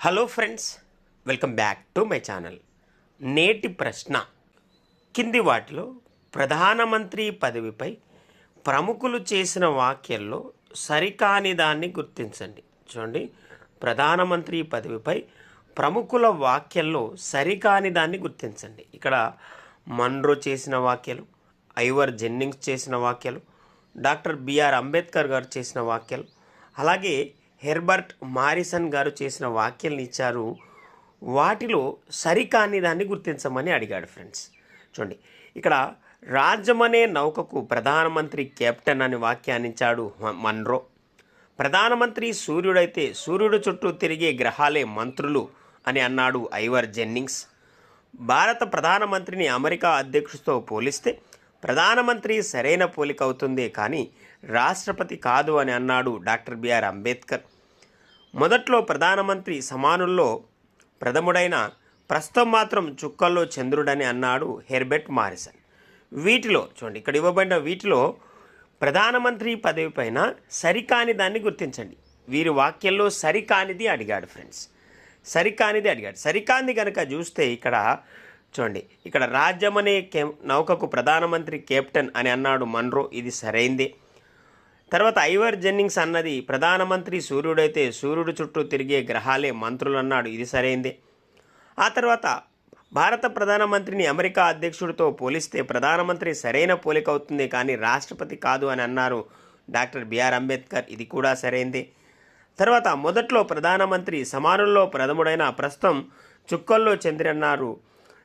Hello friends, welcome back to my channel. నేటి ప్రశ్న కింది వాటిలో ప్రధానమంత్రి పదవిపై ప్రముఖులు చేసిన వ్యాఖ్యల్లో సరికాని దాన్ని గుర్తించండి. చూడండి, ప్రధానమంత్రి పదవిపై ప్రముఖుల వ్యాఖ్యల్లో సరికాని దాన్ని గుర్తించండి. ఇక్కడ మన్రో చేసిన వ్యాఖ్యలు, ఐవర్ జెన్నింగ్స్ చేసిన వ్యాఖ్యలు, డాక్టర్ బిఆర్ అంబేద్కర్ గారు చేసిన వ్యాఖ్యలు, అలాగే హెర్బర్ట్ మారిసన్ గారు చేసిన వ్యాఖ్యలను ఇచ్చారు. వాటిలో సరికాని దాన్ని గుర్తించమని అడిగాడు ఫ్రెండ్స్. చూడండి, ఇక్కడ రాజ్యమనే నౌకకు ప్రధానమంత్రి కెప్టెన్ అని వ్యాఖ్యానించాడు మన్రో. ప్రధానమంత్రి సూర్యుడైతే సూర్యుడు చుట్టూ తిరిగే గ్రహాలే మంత్రులు అని అన్నాడు ఐవర్ జెన్నింగ్స్. భారత ప్రధానమంత్రిని అమెరికా అధ్యక్షుడితో పోలిస్తే ప్రధానమంత్రి సరైన పోలిక అవుతుందే కానీ రాష్ట్రపతి కాదు అని అన్నాడు డాక్టర్ బిఆర్ అంబేద్కర్. మొదట్లో ప్రధానమంత్రి సమానుల్లో ప్రథముడైన ప్రస్తుతం మాత్రం చుక్కల్లో చంద్రుడని అన్నాడు హెర్బర్ట్ మారిసన్. వీటిలో చూడండి, ఇక్కడ ఇవ్వబడిన వీటిలో ప్రధానమంత్రి పదవి పైన సరికాని దాన్ని గుర్తించండి. వీరి వాక్యంలో సరికానిది అడిగాడు ఫ్రెండ్స్. సరికానిది అడిగాడు. సరికానిది కనుక చూస్తే ఇక్కడ చూడండి, ఇక్కడ రాజ్యమనే నౌకకు ప్రధానమంత్రి కెప్టెన్ అని అన్నాడు మన్రో, ఇది సరైందే. తర్వాత ఐవర్ జెన్నింగ్స్ అన్నది ప్రధానమంత్రి సూర్యుడైతే సూర్యుడు చుట్టూ తిరిగే గ్రహాలే మంత్రులు అన్నాడు, ఇది సరైందే. ఆ తర్వాత భారత ప్రధానమంత్రిని అమెరికా అధ్యక్షుడితో పోలిస్తే ప్రధానమంత్రి సరైన పోలిక అవుతుంది కానీ రాష్ట్రపతి కాదు అని అన్నారు డాక్టర్ బిఆర్ అంబేద్కర్, ఇది కూడా సరైందే. తర్వాత మొదట్లో ప్రధానమంత్రి సమానుల్లో ప్రథముడైన ప్రస్తుతం చుక్కల్లో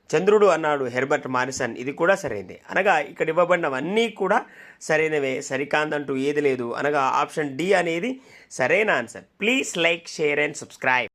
చంద్రుడు అన్నాడు హెర్బర్ట్ మారిసన్, ఇది కూడా సరైనదే. అనగా ఇక్కడ ఇవ్వబడినవన్నీ కూడా సరైనవే, సరికాందంటూ ఏది లేదు. అనగా ఆప్షన్ డి అనేది సరైన answer. Please like, share and subscribe.